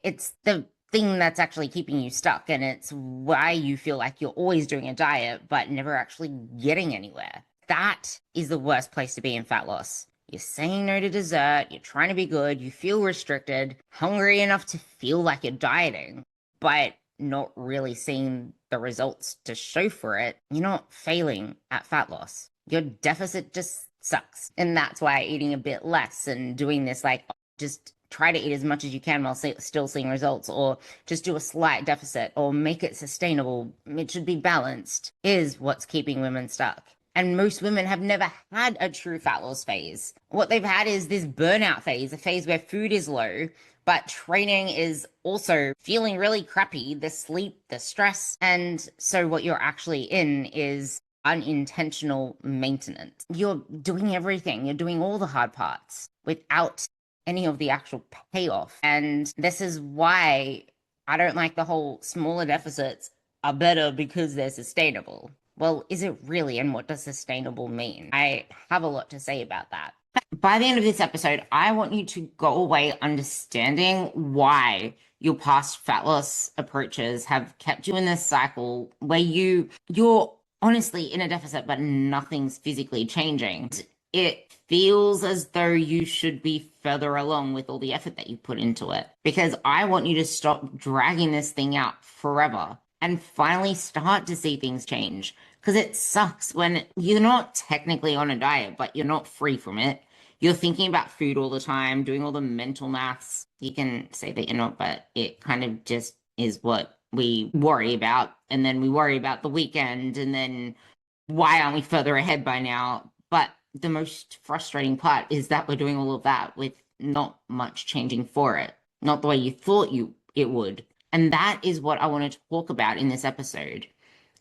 It's the thing that's actually keeping you stuck, and it's why you feel like you're always doing a diet but never actually getting anywhere. That is the worst place to be in fat loss. You're saying no to dessert, you're trying to be good, you feel restricted, hungry enough to feel like you're dieting, but not really seeing the results to show for it. You're not failing at fat loss. Your deficit just sucks. And that's why eating a bit less and doing this, like, just try to eat as much as you can while still seeing results, or just do a slight deficit, or make it sustainable. It should be balanced, is what's keeping women stuck. And most women have never had a true fat loss phase. What they've had is this burnout phase, a phase where food is low, but training is also feeling really crappy, the sleep, the stress. And so what you're actually in is unintentional maintenance. You're doing everything, you're doing all the hard parts without any of the actual payoff. And this is why I don't like the whole smaller deficits are better because they're sustainable. Well, is it really? And what does sustainable mean? I have a lot to say about that. By the end of this episode, I want you to go away understanding why your past fat loss approaches have kept you in this cycle where you're honestly in a deficit, but nothing's physically changing. It feels as though you should be further along with all the effort that you put into it. Because I want you to stop dragging this thing out forever and finally start to see things change. Because it sucks when you're not technically on a diet, but you're not free from it. You're thinking about food all the time, doing all the mental maths. You can say that you're not, but it kind of just is what we worry about. And then we worry about the weekend, and then why aren't we further ahead by now? But the most frustrating part is that we're doing all of that with not much changing for it, not the way you thought it would. And that is what I want to talk about in this episode.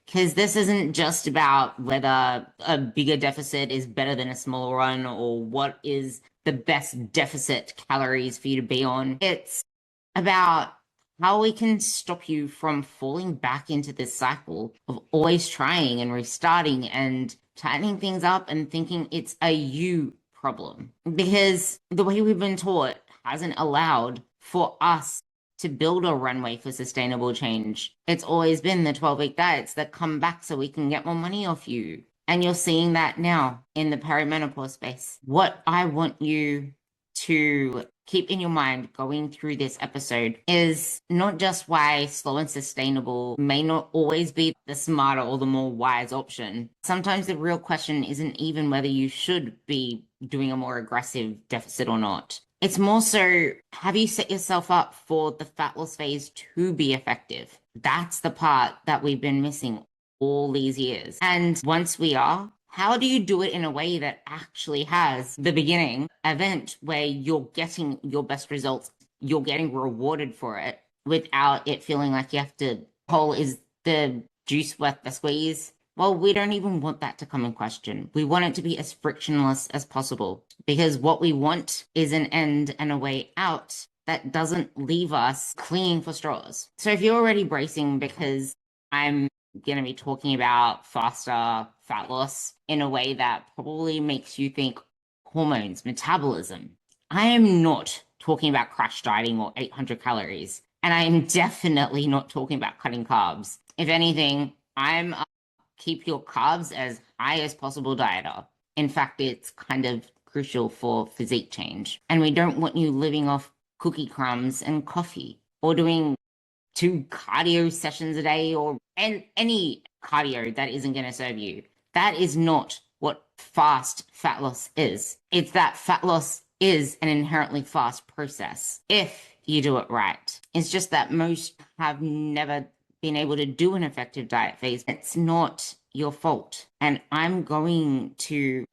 Because this isn't just about whether a bigger deficit is better than a smaller one, or what is the best deficit calories for you to be on. It's about how we can stop you from falling back into this cycle of always trying and restarting and tightening things up and thinking it's a you problem. Because the way we've been taught hasn't allowed for us to build a runway for sustainable change. It's always been the 12-week diets that come back so we can get more money off you. And you're seeing that now in the perimenopause space. What I want you to keep in your mind going through this episode is not just why slow and sustainable may not always be the smarter or the more wise option. Sometimes the real question isn't even whether you should be doing a more aggressive deficit or not. It's more so, have you set yourself up for the fat loss phase to be effective? That's the part that we've been missing all these years. And once we are, how do you do it in a way that actually has the beginning event where you're getting your best results, you're getting rewarded for it without it feeling like you have to, whole is the juice worth the squeeze? Well, we don't even want that to come in question. We want it to be as frictionless as possible, because what we want is an end and a way out that doesn't leave us clinging for straws. So if you're already bracing because I'm going to be talking about faster fat loss in a way that probably makes you think hormones, metabolism, I am not talking about crash dieting or 800 calories. And I am definitely not talking about cutting carbs. If anything, I'm keep your carbs as high as possible dieter. In fact, it's kind of crucial for physique change. And we don't want you living off cookie crumbs and coffee, or doing 2 cardio sessions a day, or any cardio that isn't going to serve you. That is not what fast fat loss is. It's that fat loss is an inherently fast process if you do it right. It's just that most have never been able to do an effective diet phase. It's not your fault. And I'm going to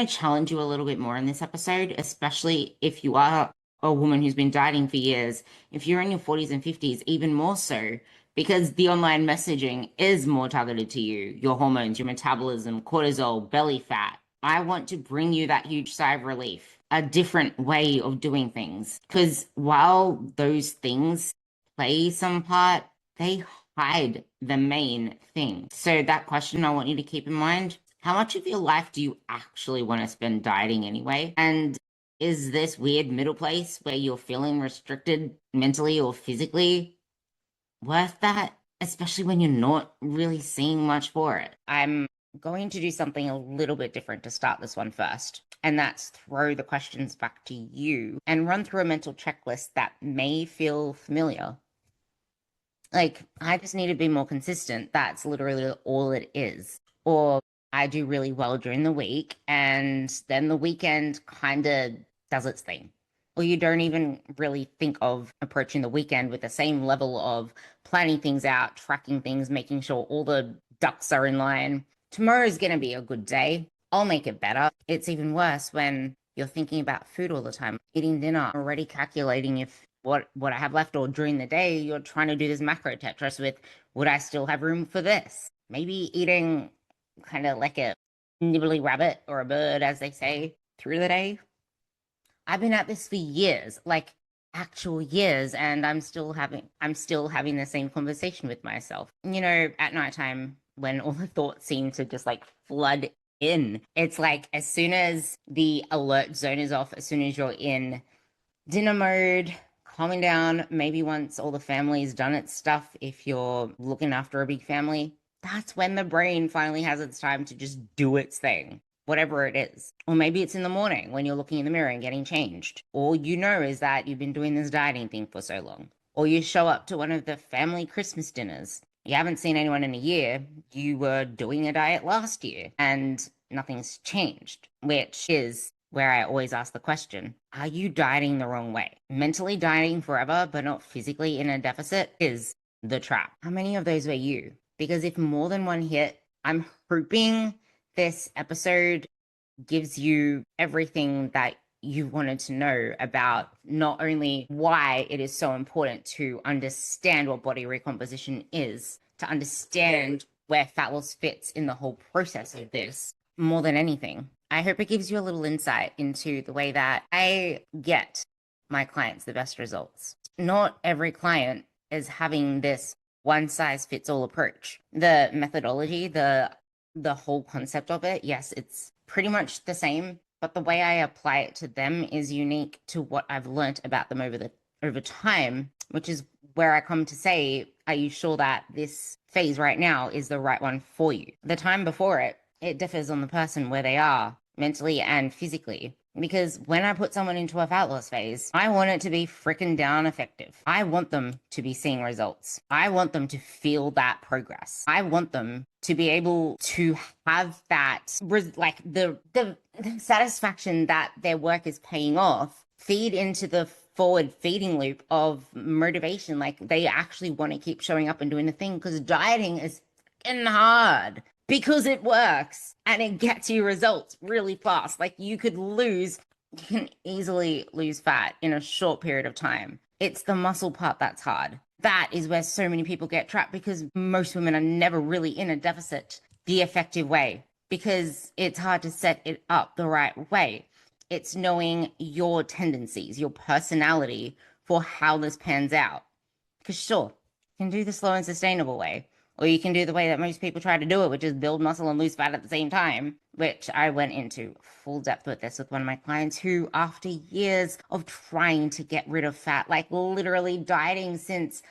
challenge you a little bit more in this episode, especially if you are a woman who's been dieting for years. If you're in your 40s and 50s, even more so, because the online messaging is more targeted to you, your hormones, your metabolism, cortisol, belly fat. I want to bring you that huge sigh of relief, a different way of doing things. Because while those things play some part, they hide the main thing. So that question I want you to keep in mind: how much of your life do you actually want to spend dieting anyway? And is this weird middle place where you're feeling restricted mentally or physically worth that? Especially when you're not really seeing much for it. I'm going to do something a little bit different to start this one first. And that's throw the questions back to you and run through a mental checklist that may feel familiar. Like, I just need to be more consistent. That's literally all it is. Or I do really well during the week, and then the weekend kind of does its thing. Or you don't even really think of approaching the weekend with the same level of planning things out, tracking things, making sure all the ducks are in line. Tomorrow's going to be a good day. I'll make it better. It's even worse when you're thinking about food all the time, eating dinner, already calculating if what I have left, or during the day you're trying to do this macro Tetris with, would I still have room for this? Maybe eating kind of like a nibbly rabbit or a bird, as they say, through the day. I've been at this for years, like actual years, and I'm still having the same conversation with myself. At nighttime when all the thoughts seem to just like flood in. It's like as soon as the alert zone is off, as soon as you're in dinner mode, calming down, maybe once all the family's done its stuff, if you're looking after a big family, that's when the brain finally has its time to just do its thing, whatever it is. Or maybe it's in the morning when you're looking in the mirror and getting changed. All you know is that you've been doing this dieting thing for so long. Or you show up to one of the family Christmas dinners. You haven't seen anyone in a year. You were doing a diet last year and nothing's changed, which is where I always ask the question, are you dieting the wrong way? Mentally dieting forever, but not physically in a deficit is the trap. How many of those were you? Because if more than one hit, I'm hoping this episode gives you everything that you wanted to know about not only why it is so important to understand what body recomposition is, to understand where fat loss fits in the whole process of this, more than anything. I hope it gives you a little insight into the way that I get my clients the best results. Not every client is having this one size fits all approach. The methodology, the whole concept of it, yes, it's pretty much the same, but the way I apply it to them is unique to what I've learnt about them over time, which is where I come to say, are you sure that this phase right now is the right one for you? The time before it differs on the person where they are mentally and physically. Because when I put someone into a fat loss phase, I want it to be freaking down effective. I want them to be seeing results. I want them to feel that progress. I want them to be able to have that, like the satisfaction that their work is paying off, feed into the forward feeding loop of motivation. Like they actually want to keep showing up and doing the thing, because dieting is fucking hard. Because it works and it gets you results really fast. Like you can easily lose fat in a short period of time. It's the muscle part that's hard. That is where so many people get trapped, because most women are never really in a deficit the effective way, because it's hard to set it up the right way. It's knowing your tendencies, your personality for how this pans out. Because sure, you can do the slow and sustainable way, or you can do the way that most people try to do it, which is build muscle and lose fat at the same time, which I went into full depth with this with one of my clients who, after years of trying to get rid of fat, like literally dieting since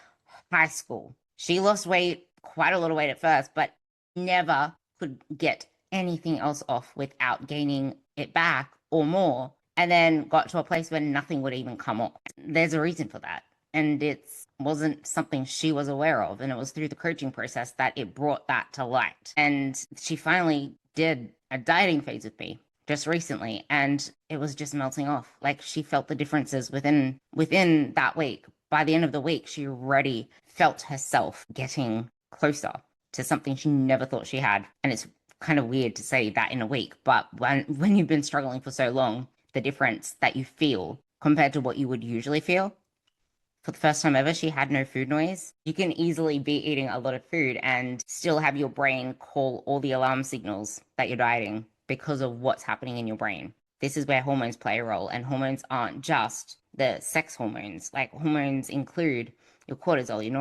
high school, she lost weight, quite a lot of weight at first, but never could get anything else off without gaining it back or more, and then got to a place where nothing would even come off. There's a reason for that. And it wasn't something she was aware of. And it was through the coaching process that it brought that to light. And she finally did a dieting phase with me just recently, and it was just melting off. Like she felt the differences within that week. By the end of the week, she already felt herself getting closer to something she never thought she had. And it's kind of weird to say that in a week, but when you've been struggling for so long, the difference that you feel compared to what you would usually feel. For the first time ever, she had no food noise. You can easily be eating a lot of food and still have your brain call all the alarm signals that you're dieting because of what's happening in your brain. This is where hormones play a role, and hormones aren't just the sex hormones. Like hormones include your cortisol, your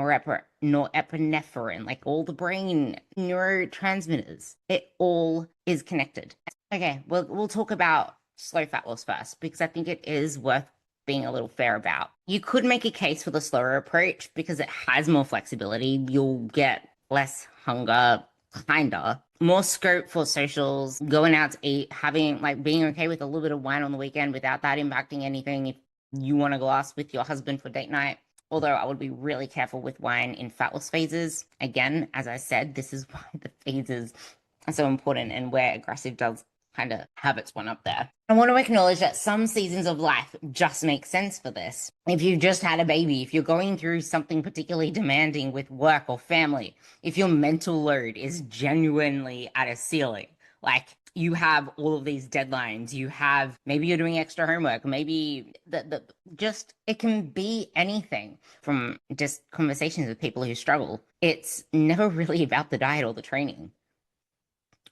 norepinephrine, like all the brain neurotransmitters. It all is connected. Okay, we'll talk about slow fat loss first because I think it is worth being a little fair about. You could make a case for the slower approach because it has more flexibility. You'll get less hunger, kinda. More scope for socials, going out to eat, having like being okay with a little bit of wine on the weekend without that impacting anything. If you want to go out with your husband for date night, although I would be really careful with wine in fat loss phases. Again, as I said, this is why the phases are so important and where aggressive does kind of have its one up there. I want to acknowledge that some seasons of life just make sense for this. If you've just had a baby, if you're going through something particularly demanding with work or family, if your mental load is genuinely at a ceiling, like you have all of these deadlines, you have maybe you're doing extra homework, maybe the just it can be anything from just conversations with people who struggle. It's never really about the diet or the training.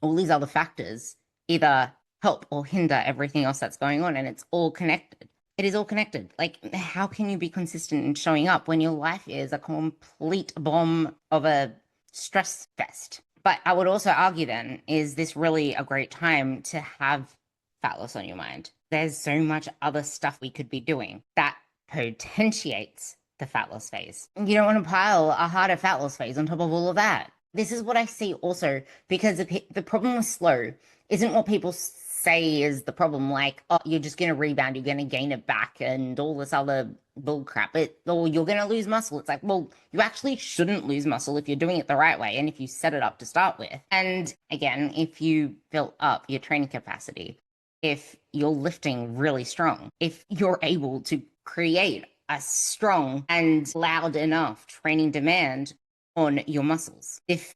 All these other factors either help or hinder everything else that's going on, and it's all connected. It is all connected. Like, how can you be consistent in showing up when your life is a complete bomb of a stress fest? But I would also argue then, is this really a great time to have fat loss on your mind? There's so much other stuff we could be doing that potentiates the fat loss phase. You don't want to pile a harder fat loss phase on top of all of that. This is what I see also, because the problem with slow isn't what people say is the problem, like, oh, you're just going to rebound, you're going to gain it back, and all this other bull crap. Or you're going to lose muscle. It's like, well, you actually shouldn't lose muscle if you're doing it the right way and if you set it up to start with. And again, if you built up your training capacity, if you're lifting really strong, if you're able to create a strong and loud enough training demand on your muscles, if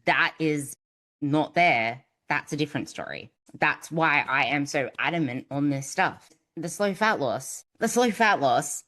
that is not there, that's a different story. That's why I am so adamant on this stuff. The slow fat loss,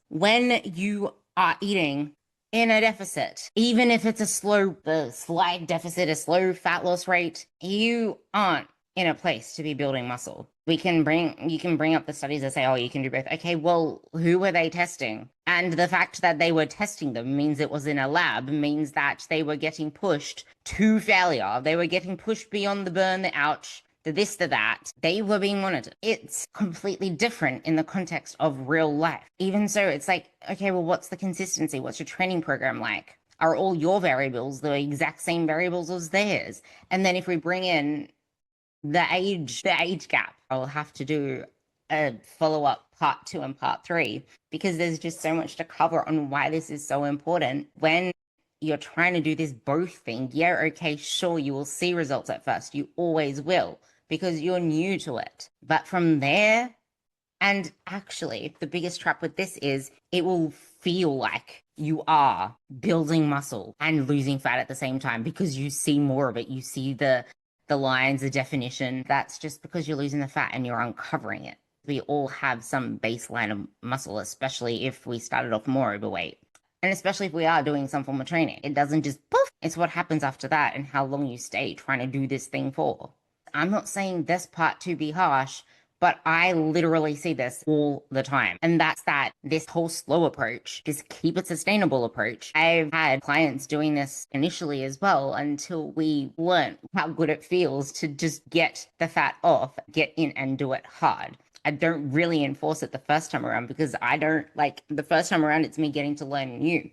when you are eating in a deficit, even if it's a slight deficit, a slow fat loss rate, you aren't in a place to be building muscle. You can bring up the studies that say, oh, you can do both. Okay, well, who were they testing? And the fact that they were testing them means it was in a lab, means that they were getting pushed to failure. They were getting pushed beyond the burn, the ouch, the this, the that. They were being monitored. It's completely different in the context of real life. Even so, it's like, okay, well, what's the consistency? What's your training program like? Are all your variables the exact same variables as theirs? And then if we bring in the age gap, I'll have to do a follow-up part 2 and part 3 because there's just so much to cover on why this is so important. When you're trying to do this both thing, yeah, okay, sure, you will see results at first. You always will because you're new to it. But from there, and actually, the biggest trap with this is it will feel like you are building muscle and losing fat at the same time because you see more of it. You see the lines, the definition. That's just because you're losing the fat and you're uncovering it. We all have some baseline of muscle, especially if we started off more overweight. And especially if we are doing some form of training. It doesn't just poof. It's what happens after that and how long you stay trying to do this thing for. I'm not saying this part to be harsh, but I literally see this all the time. And that's this whole slow approach, this keep it sustainable approach. I've had clients doing this initially as well until we learn how good it feels to just get the fat off, get in and do it hard. I don't really enforce it the first time around because I don't like the first time around, it's me getting to learn new.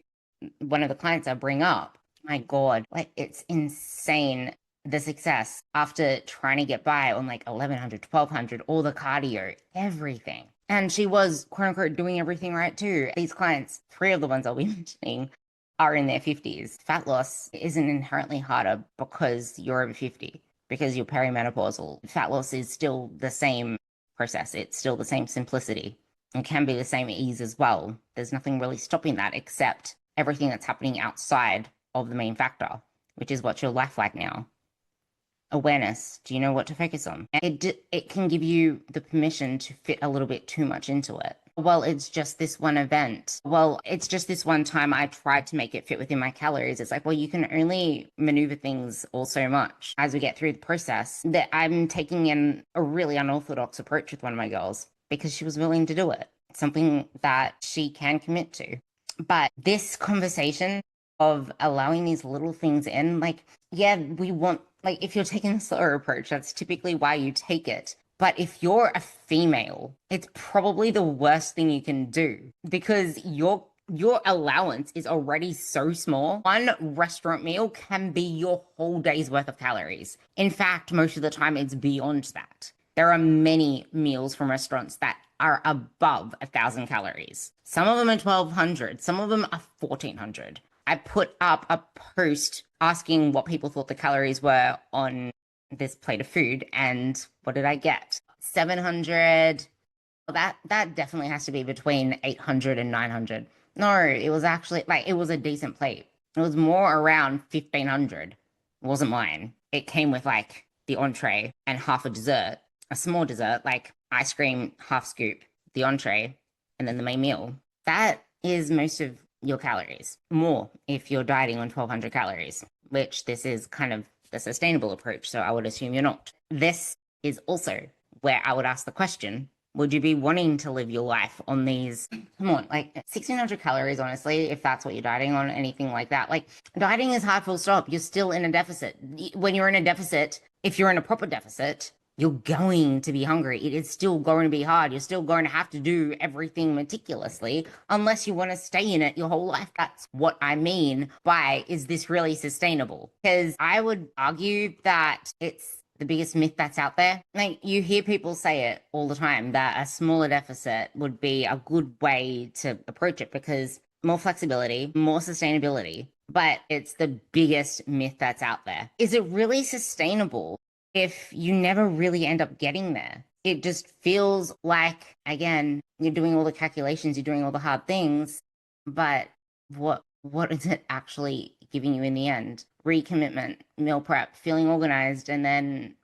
One of the clients I bring up, my God, like it's insane the success after trying to get by on like 1100, 1200, all the cardio, everything. And she was, quote unquote, doing everything right too. These clients, 3 of the ones I'll be mentioning, are in their 50s. Fat loss isn't inherently harder because you're over 50, because you're perimenopausal. Fat loss is still the same process. It's still the same simplicity. It can be the same ease as well. There's nothing really stopping that except everything that's happening outside of the main factor, which is what's your life like now. Awareness. Do you know what to focus on? It can give you the permission to fit a little bit too much into it. Well, it's just this one event. Well, it's just this one time I tried to make it fit within my calories. It's like, well, you can only maneuver things all so much as we get through the process. That I'm taking in a really unorthodox approach with one of my girls because she was willing to do it. It's something that she can commit to. But this conversation of allowing these little things in, like, yeah, we want, like, if you're taking a slower approach, that's typically why you take it. But if you're a female, it's probably the worst thing you can do because your allowance is already so small. One restaurant meal can be your whole day's worth of calories. In fact, most of the time it's beyond that. There are many meals from restaurants that are above 1,000 calories. Some of them are 1,200, some of them are 1,400. I put up a post asking what people thought the calories were on this plate of food, and what did I get? 700. That definitely has to be between 800 and 900. No, it was actually like it was a decent plate. It was more around 1,500. It wasn't mine. It came with like the entree and half a dessert, a small dessert, like ice cream, half scoop, the entree, and then the main meal. That is most of your calories. More if you're dieting on 1,200 calories, which this is kind of the sustainable approach. So I would assume you're not. This is also where I would ask the question, would you be wanting to live your life on these, come on, like 1,600 calories, honestly, if that's what you're dieting on, anything like that. Like dieting is hard, full stop. You're still in a deficit. When you're in a deficit, if you're in a proper deficit, you're going to be hungry. It is still going to be hard. You're still going to have to do everything meticulously unless you want to stay in it your whole life. That's what I mean by, is this really sustainable? Because I would argue that it's the biggest myth that's out there. Like you hear people say it all the time that a smaller deficit would be a good way to approach it because more flexibility, more sustainability. But it's the biggest myth that's out there. Is it really sustainable if you never really end up getting there? It just feels like, again, you're doing all the calculations, you're doing all the hard things, but what is it actually giving you in the end? Recommitment, meal prep, feeling organized, and then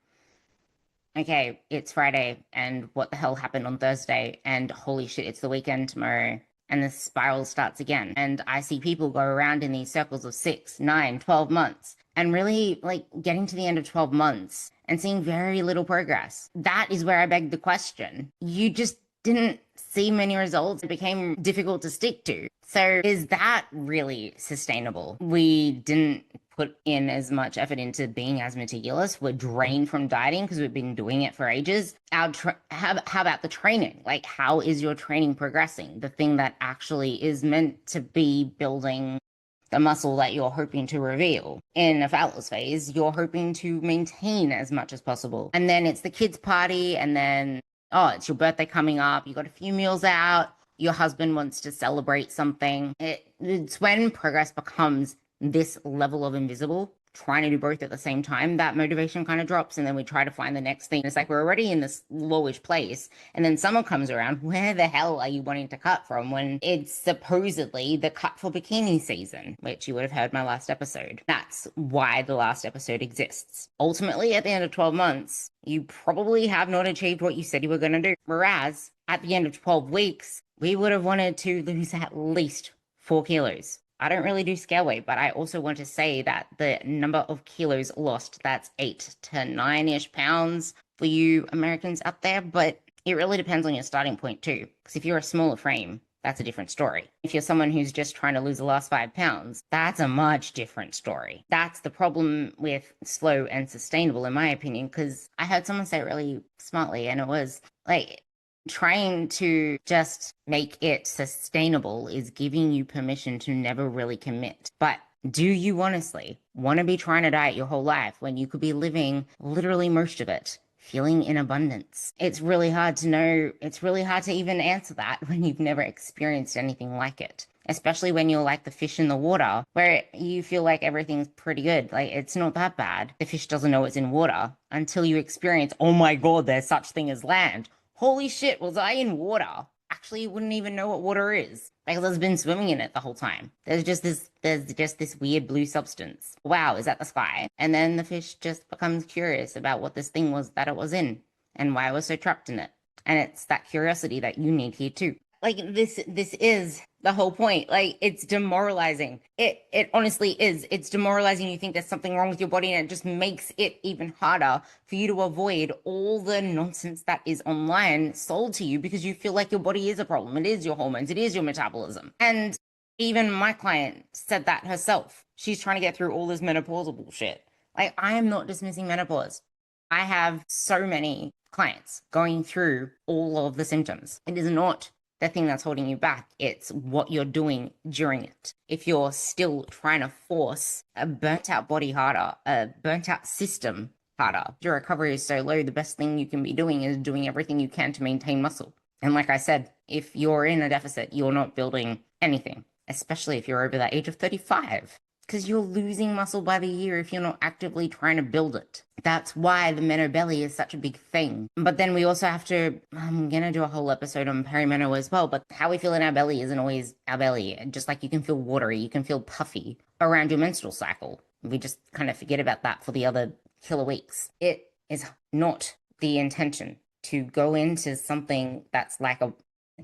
okay, it's Friday, and what the hell happened on Thursday? And holy shit, it's the weekend tomorrow. And the spiral starts again. And I see people go around in these circles of 6, 9, 12 months and really like getting to the end of 12 months and seeing very little progress. That is where I beg the question. You just didn't see many results. It became difficult to stick to. So is that really sustainable? We didn't put in as much effort into being as meticulous. We're drained from dieting because we've been doing it for ages. How about the training? Like, how is your training progressing? The thing that actually is meant to be building the muscle that you're hoping to reveal. In a fat loss phase, you're hoping to maintain as much as possible. And then it's the kids' party, and then, oh, it's your birthday coming up. You got a few meals out. Your husband wants to celebrate something. It's when progress becomes this level of invisible, trying to do both at the same time, that motivation kind of drops. And then we try to find the next thing. It's like we're already in this lowish place. And then someone comes around, where the hell are you wanting to cut from when it's supposedly the cut for bikini season, which you would have heard my last episode. That's why the last episode exists. Ultimately, at the end of 12 months, you probably have not achieved what you said you were going to do. Whereas at the end of 12 weeks, we would have wanted to lose at least 4 kilos. I don't really do scale weight, but I also want to say that the number of kilos lost, that's 8 to 9-ish pounds for you Americans out there. But it really depends on your starting point too. Because if you're a smaller frame, that's a different story. If you're someone who's just trying to lose the last 5 pounds, that's a much different story. That's the problem with slow and sustainable, in my opinion, because I heard someone say it really smartly, and it was like, trying to just make it sustainable is giving you permission to never really commit. But do you honestly want to be trying to diet your whole life when you could be living literally most of it feeling in abundance? It's really hard to know. It's really hard to even answer that when you've never experienced anything like it. Especially when you're like the fish in the water, where you feel like everything's pretty good. Like, it's not that bad. The fish doesn't know it's in water until you experience, oh my God, there's such thing as land. Holy shit, was I in water? Actually, you wouldn't even know what water is because I've been swimming in it the whole time. There's just this weird blue substance. Wow, is that the sky? And then the fish just becomes curious about what this thing was that it was in and why I was so trapped in it. And it's that curiosity that you need here too. Like this is the whole point. Like, it's demoralizing. It honestly is. It's demoralizing. You think there's something wrong with your body, and it just makes it even harder for you to avoid all the nonsense that is online sold to you because you feel like your body is a problem. It is your hormones. It is your metabolism. And even my client said that herself. She's trying to get through all this menopausal bullshit. Like, I am not dismissing menopause. I have so many clients going through all of the symptoms. It is not the thing that's holding you back. It's what you're doing during it. If you're still trying to force a burnt out body harder, a burnt out system harder, your recovery is so low, the best thing you can be doing is doing everything you can to maintain muscle. And like I said, if you're in a deficit, you're not building anything, especially if you're over that age of 35, because you're losing muscle by the year if you're not actively trying to build it. That's why the meno belly is such a big thing. But then we also have to, I'm going to do a whole episode on perimeno as well, but how we feel in our belly isn't always our belly. Just like you can feel watery, you can feel puffy around your menstrual cycle. We just kind of forget about that for the other killer weeks. It is not the intention to go into something that's like a,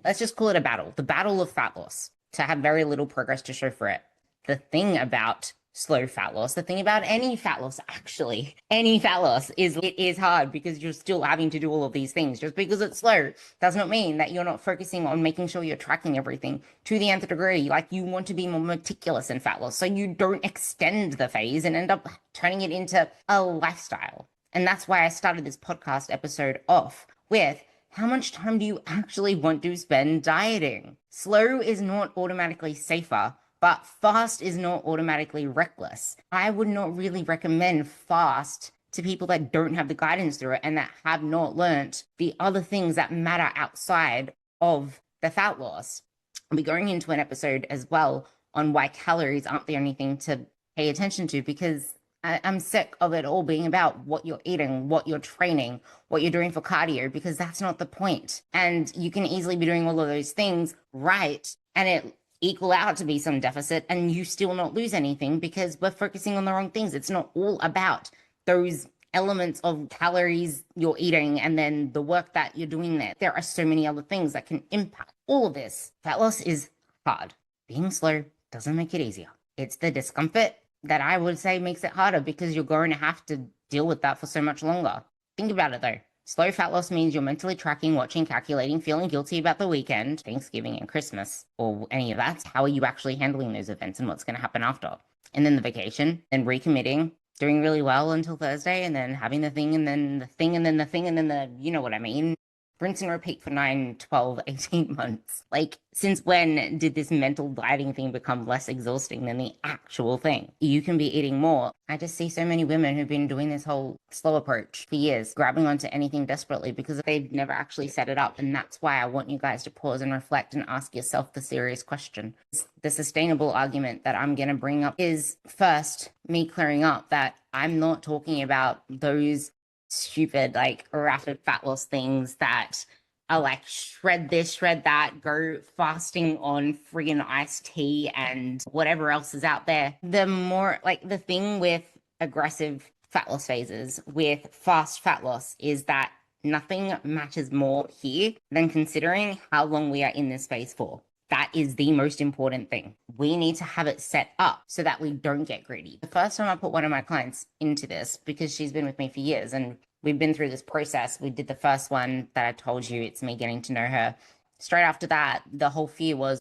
let's just call it a battle, the battle of fat loss, to have very little progress to show for it. The thing about slow fat loss, the thing about any fat loss, actually, any fat loss is it is hard because you're still having to do all of these things. Just because it's slow does not mean that you're not focusing on making sure you're tracking everything to the nth degree. Like you want to be more meticulous in fat loss so you don't extend the phase and end up turning it into a lifestyle. And that's why I started this podcast episode off with, how much time do you actually want to spend dieting? Slow is not automatically safer, but fast is not automatically reckless. I would not really recommend fast to people that don't have the guidance through it and that have not learnt the other things that matter outside of the fat loss. I'll be going into an episode as well on why calories aren't the only thing to pay attention to, because I'm sick of it all being about what you're eating, what you're training, what you're doing for cardio, because that's not the point. And you can easily be doing all of those things right, and it equal out to be some deficit, and you still not lose anything because we're focusing on the wrong things. It's not all about those elements of calories you're eating and then the work that you're doing there. There are so many other things that can impact all of this. Fat loss is hard. Being slow doesn't make it easier. It's the discomfort that I would say makes it harder, because you're going to have to deal with that for so much longer. Think about it though. Slow fat loss means you're mentally tracking, watching, calculating, feeling guilty about the weekend, Thanksgiving and Christmas, or any of that. How are you actually handling those events and what's going to happen after? And then the vacation, then recommitting, doing really well until Thursday, and then having the thing, and then the thing, and then the thing, and then the, you know what I mean? Rinse and repeat for 9, 12, 18 months. Like, since when did this mental dieting thing become less exhausting than the actual thing? You can be eating more. I just see so many women who've been doing this whole slow approach for years, grabbing onto anything desperately because they've never actually set it up. And that's why I want you guys to pause and reflect and ask yourself the serious question. The sustainable argument that I'm going to bring up is, first, me clearing up that I'm not talking about those stupid, like, rapid fat loss things that are like shred this, shred that, go fasting on friggin' iced tea and whatever else is out there. The more, like, the thing with aggressive fat loss phases, with fast fat loss, is that nothing matters more here than considering how long we are in this phase for. That is the most important thing. We need to have it set up so that we don't get greedy. The first time I put one of my clients into this, because she's been with me for years and we've been through this process, we did the first one that I told you, it's me getting to know her. Straight after that, the whole fear was,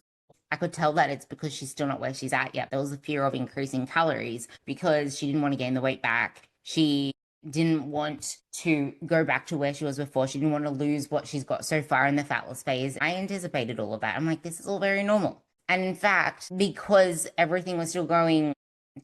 I could tell that it's because she's still not where she's at yet. There was a fear of increasing calories because she didn't want to gain the weight back. She didn't want to go back to where she was before. She didn't want to lose what she's got so far in the fat loss phase. I anticipated all of that. I'm like, this is all very normal. And in fact, because everything was still going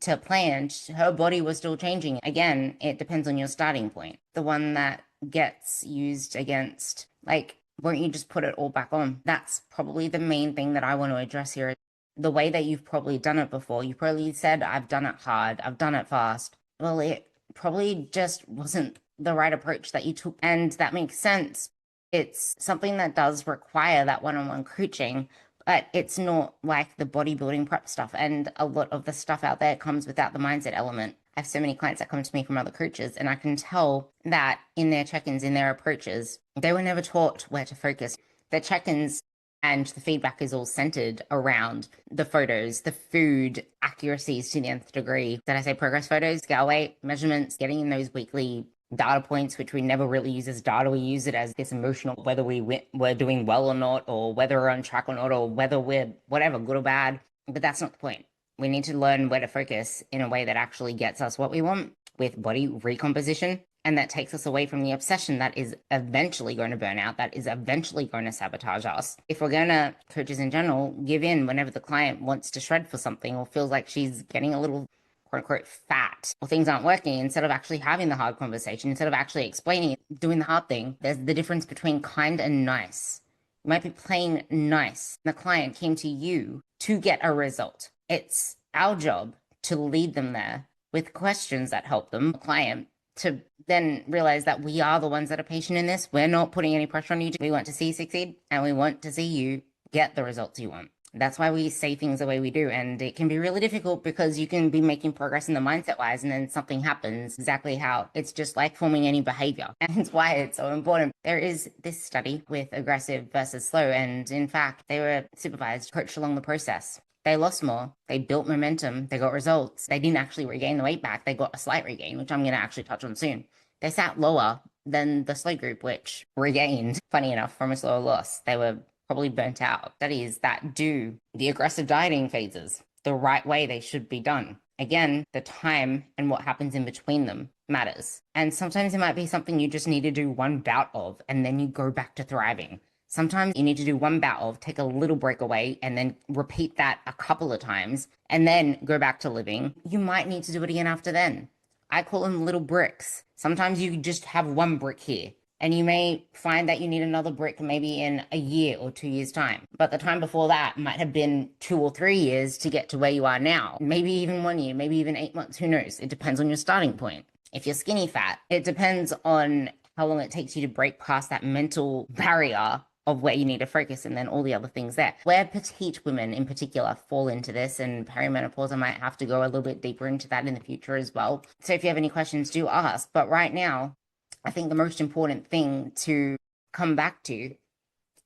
to plan, her body was still changing. Again, it depends on your starting point. The one that gets used against, like, won't you just put it all back on? That's probably the main thing that I want to address here. The way that you've probably done it before, you probably said, I've done it hard, I've done it fast. Well, it probably just wasn't the right approach that you took. And that makes sense. It's something that does require that one-on-one coaching, but it's not like the bodybuilding prep stuff. And a lot of the stuff out there comes without the mindset element. I have so many clients that come to me from other coaches, and I can tell that in their check-ins, in their approaches, they were never taught where to focus. Their check-ins and the feedback is all centered around the photos, the food accuracies to the nth degree. Did I say progress photos, scale weight, measurements, getting in those weekly data points, which we never really use as data. We use it as this emotional, whether we're doing well or not, or whether we're on track or not, or whether we're whatever, good or bad. But that's not the point. We need to learn where to focus in a way that actually gets us what we want with body recomposition And that takes us away from the obsession that is eventually going to burn out, that is eventually going to sabotage us. If we're going to, coaches in general, give in whenever the client wants to shred for something or feels like she's getting a little quote unquote fat or things aren't working, instead of actually having the hard conversation, instead of actually explaining it, doing the hard thing, there's the difference between kind and nice. You might be playing nice. The client came to you to get a result. It's our job to lead them there with questions that help them, the client, to then realize that we are the ones that are patient in this. We're not putting any pressure on you. We want to see you succeed, and we want to see you get the results you want. That's why we say things the way we do. And it can be really difficult because you can be making progress in the mindset wise, and then something happens exactly how it's just like forming any behavior. And it's why it's so important. There is this study with aggressive versus slow. And in fact, they were supervised, coached along the process. They lost more. They built momentum. They got results. They didn't actually regain the weight back. They got a slight regain, which I'm going to actually touch on soon. They sat lower than the slow group, which regained, funny enough, from a slower loss. They were probably burnt out. Studies that do the aggressive dieting phases the right way they should be done. Again, the time and what happens in between them matters. And sometimes it might be something you just need to do one bout of, and then you go back to thriving. Sometimes you need to do one bout of, take a little break away, and then repeat that a couple of times, and then go back to living. You might need to do it again after then. I call them little bricks. Sometimes you just have one brick here, and you may find that you need another brick maybe in a year or 2 years' time. But the time before that might have been 2 or 3 years to get to where you are now. Maybe even 1 year, maybe even 8 months, who knows? It depends on your starting point. If you're skinny fat, it depends on how long it takes you to break past that mental barrier of where you need to focus, and then all the other things there. Where petite women in particular fall into this, and perimenopause, I might have to go a little bit deeper into that in the future as well. So if you have any questions, do ask. But right now, I think the most important thing to come back to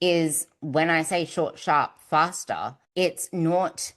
is when I say short, sharp, faster, it's not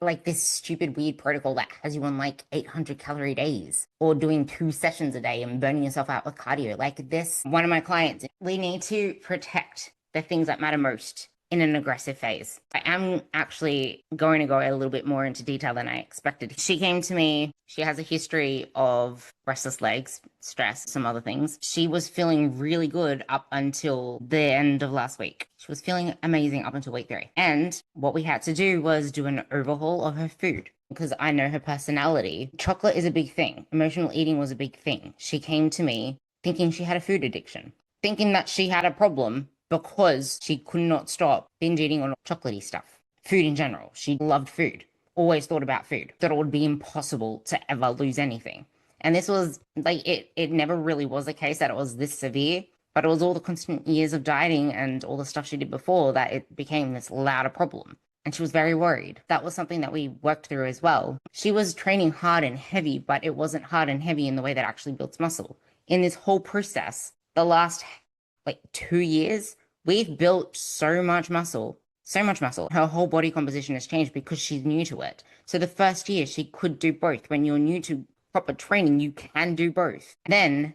like this stupid weird protocol that has you on like 800 calorie days or doing 2 sessions a day and burning yourself out with cardio. Like this, one of my clients, we need to protect the things that matter most in an aggressive phase. I am actually going to go a little bit more into detail than I expected. She came to me, she has a history of restless legs, stress, some other things. She was feeling really good up until the end of last week. She was feeling amazing up until week 3. And what we had to do was do an overhaul of her food, because I know her personality. Chocolate is a big thing. Emotional eating was a big thing. She came to me thinking she had a food addiction, thinking that she had a problem because she could not stop binge eating on chocolatey stuff. Food in general. She loved food. Always thought about food. Thought it would be impossible to ever lose anything. And this was like, it never really was the case that it was this severe, but it was all the constant years of dieting and all the stuff she did before that it became this louder problem. And she was very worried. That was something that we worked through as well. She was training hard and heavy, but it wasn't hard and heavy in the way that actually builds muscle. In this whole process, the last 2 years, we've built so much muscle, so much muscle. Her whole body composition has changed because she's new to it. So the first year she could do both. When you're new to proper training, you can do both. Then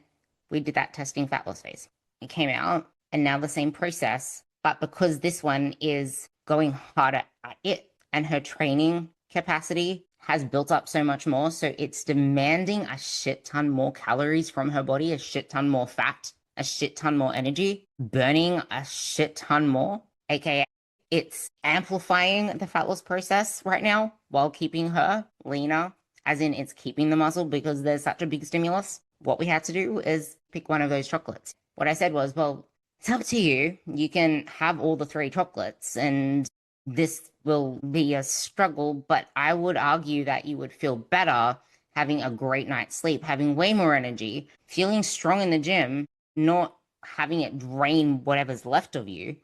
we did that testing fat loss phase. It came out, and now the same process, but because this one is going harder at it and her training capacity has built up so much more, so it's demanding a shit ton more calories from her body, a shit ton more fat, a shit ton more energy, burning a shit ton more, aka it's amplifying the fat loss process right now while keeping her leaner, as in it's keeping the muscle because there's such a big stimulus. What we had to do is pick one of those chocolates. What I said was, well, it's up to you. You can have all the 3 chocolates and this will be a struggle, but I would argue that you would feel better having a great night's sleep, having way more energy, feeling strong in the gym, not having it drain whatever's left of you.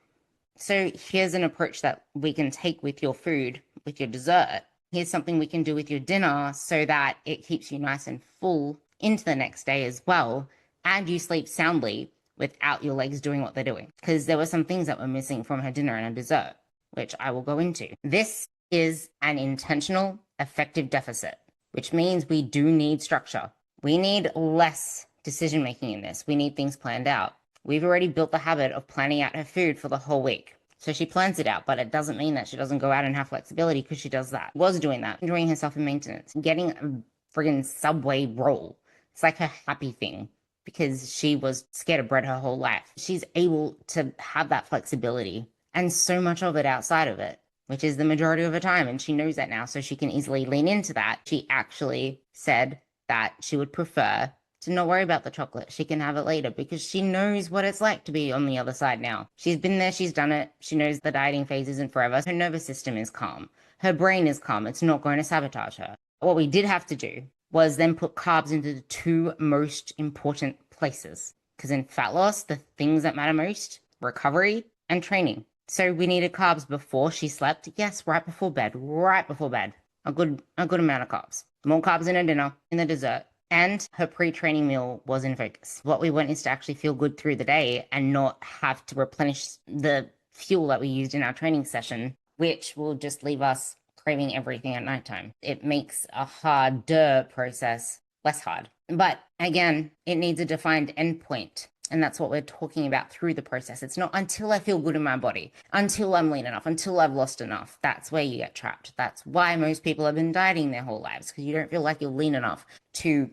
So here's an approach that we can take with your food, with your dessert. Here's something we can do with your dinner so that it keeps you nice and full into the next day as well, and you sleep soundly without your legs doing what they're doing. Because there were some things that were missing from her dinner and her dessert, which I will go into. This is an intentional, effective deficit, which means we do need structure. We need less decision-making in this. We need things planned out. We've already built the habit of planning out her food for the whole week. So she plans it out, but it doesn't mean that she doesn't go out and have flexibility, because she does that. Was doing that, enjoying herself in maintenance, getting a friggin' Subway roll, It's like her happy thing because she was scared of bread her whole life. She's able to have that flexibility and so much of it outside of it, which is the majority of her time. And she knows that now, so she can easily lean into that. She actually said that she would prefer to not worry about the chocolate. She can have it later because she knows what it's like to be on the other side now. She's been there, she's done it. She knows the dieting phase isn't forever. Her nervous system is calm. Her brain is calm. It's not going to sabotage her. What we did have to do was then put carbs into the two most important places. Because in fat loss, the things that matter most, recovery and training. So we needed carbs before she slept. Yes, right before bed, right before bed. A good amount of carbs. More carbs in her dinner, in the dessert. And her pre-training meal was in focus. What we want is to actually feel good through the day and not have to replenish the fuel that we used in our training session, which will just leave us craving everything at nighttime. It makes a harder process less hard. But again, it needs a defined endpoint. And that's what we're talking about through the process. It's not until I feel good in my body, until I'm lean enough, until I've lost enough. That's where you get trapped. That's why most people have been dieting their whole lives, because you don't feel like you're lean enough to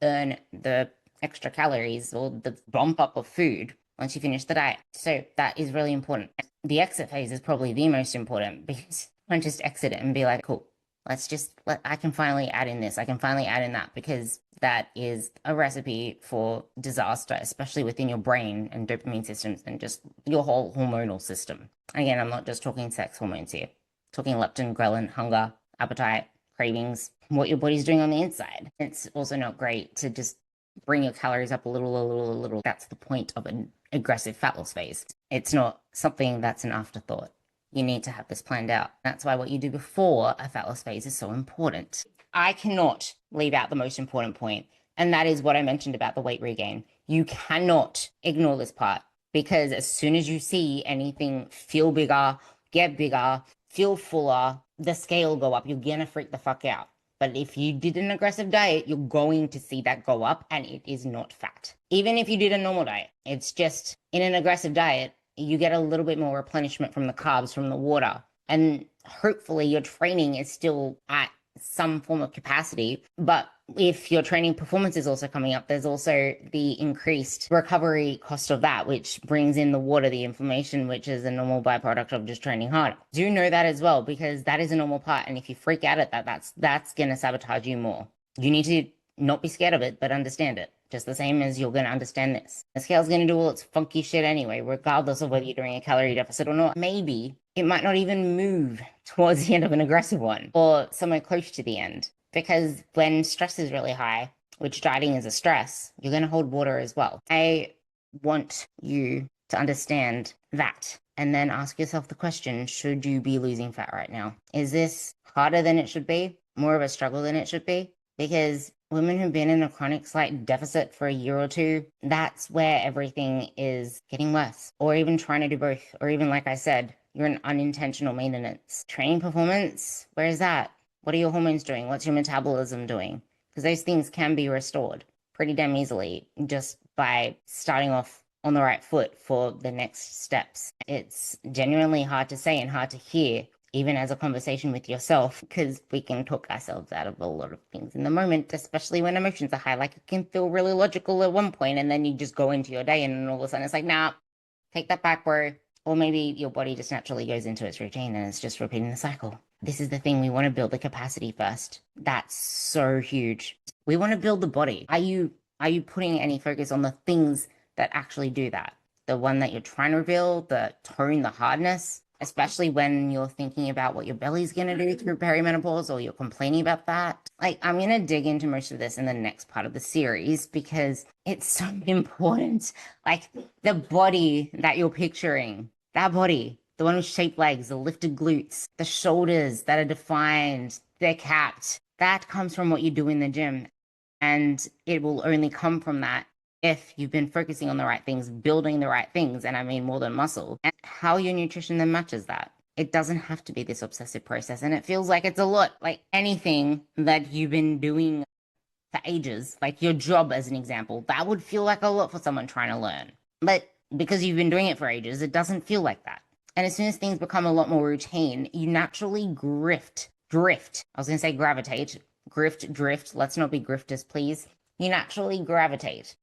earn the extra calories or the bump up of food once you finish the diet. So that is really important. The exit phase is probably the most important because you don't just exit it and be like, cool, I can finally add in this. I can finally add in that, because that is a recipe for disaster, especially within your brain and dopamine systems and just your whole hormonal system. Again, I'm not just talking sex hormones here. I'm talking leptin, ghrelin, hunger, appetite, cravings, what your body's doing on the inside. It's also not great to just bring your calories up a little. That's the point of an aggressive fat loss phase. It's not something that's an afterthought. You need to have this planned out. That's why what you do before a fat loss phase is so important. I cannot leave out the most important point, and that is what I mentioned about the weight regain. You cannot ignore this part, because as soon as you see anything feel bigger, get bigger, feel fuller, the scale go up, you're gonna freak the fuck out. But if you did an aggressive diet, you're going to see that go up, and it is not fat. Even if you did a normal diet, it's just in an aggressive diet, you get a little bit more replenishment from the carbs, from the water. And hopefully your training is still at some form of capacity. But if your training performance is also coming up, there's also the increased recovery cost of that, which brings in the water, the inflammation, which is a normal byproduct of just training harder. Do know that as well, because that is a normal part. And if you freak out at that, that's going to sabotage you more. You need to not be scared of it, but understand it. Just the same as you're going to understand this. The scale's going to do all its funky shit anyway, regardless of whether you're doing a calorie deficit or not. Maybe it might not even move towards the end of an aggressive one, or somewhere close to the end. Because when stress is really high, which dieting is a stress, you're going to hold water as well. I want you to understand that, and then ask yourself the question, should you be losing fat right now? Is this harder than it should be? More of a struggle than it should be? Because women who've been in a chronic slight deficit for a year or two, that's where everything is getting worse. Or even trying to do both. Or even, like I said, you're in unintentional maintenance. Training performance, where is that? What are your hormones doing? What's your metabolism doing? Because those things can be restored pretty damn easily just by starting off on the right foot for the next steps. It's genuinely hard to say and hard to hear, even as a conversation with yourself, because we can talk ourselves out of a lot of things in the moment, especially when emotions are high. Like, it can feel really logical at one point, and then you just go into your day, and all of a sudden it's like, nah, take that back, bro. Or maybe your body just naturally goes into its routine and it's just repeating the cycle. This is the thing. We want to build the capacity first. That's so huge. We want to build the body. Are you putting any focus on the things that actually do that? The one that you're trying to reveal, the tone, the hardness, especially when you're thinking about what your belly's going to do through perimenopause, or you're complaining about that. Like, I'm going to dig into most of this in the next part of the series because it's so important. Like, the body that you're picturing, that body, the one with shaped legs, the lifted glutes, the shoulders that are defined, they're capped, that comes from what you do in the gym. And it will only come from that if you've been focusing on the right things, building the right things, and I mean more than muscle, and how your nutrition then matches that. It doesn't have to be this obsessive process, and it feels like it's a lot. Like anything that you've been doing for ages, like your job as an example, that would feel like a lot for someone trying to learn. But because you've been doing it for ages, it doesn't feel like that. And as soon as things become a lot more routine, you naturally drift. I was going to say gravitate, drift. Let's not be grifters, please. you naturally gravitate.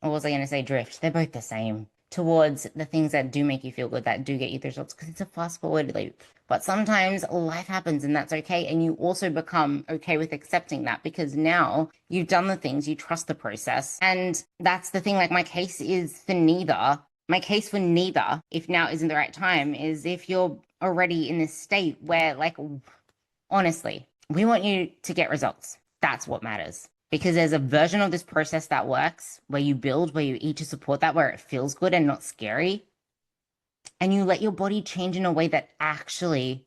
Or was I going to say drift? They're both the same. Towards the things that do make you feel good, that do get you through results, because it's a fast forward loop. But sometimes life happens and that's okay. And you also become okay with accepting that because now you've done the things, you trust the process. And that's the thing. Like my case is for neither. My case for neither, if now isn't the right time, is if you're already in this state where, like, honestly, we want you to get results. That's what matters. Because there's a version of this process that works where you build, where you eat to support that, where it feels good and not scary. And you let your body change in a way that actually,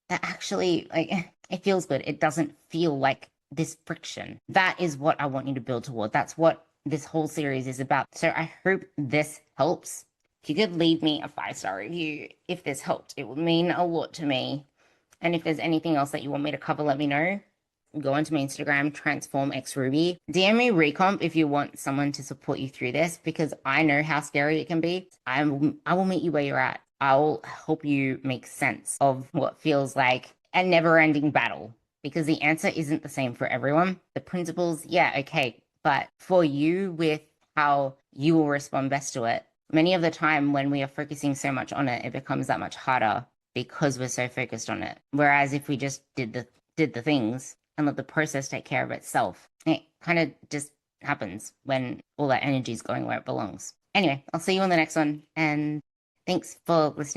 like, it feels good. It doesn't feel like this friction. That is what I want you to build toward. That's what this whole series is about. So I hope this helps. If you could leave me a 5-star review if this helped, it would mean a lot to me. And if there's anything else that you want me to cover, let me know. Go onto my Instagram, transformxruby. DM me recomp if you want someone to support you through this, because I know how scary it can be. I will meet you where you're at. I'll help you make sense of what feels like a never-ending battle, because the answer isn't the same for everyone. The principles, yeah, okay. But for you, with how you will respond best to it, many of the time when we are focusing so much on it, it becomes that much harder because we're so focused on it. Whereas if we just did the things and let the process take care of itself, it kind of just happens when all that energy is going where it belongs. Anyway, I'll see you on the next one, and thanks for listening.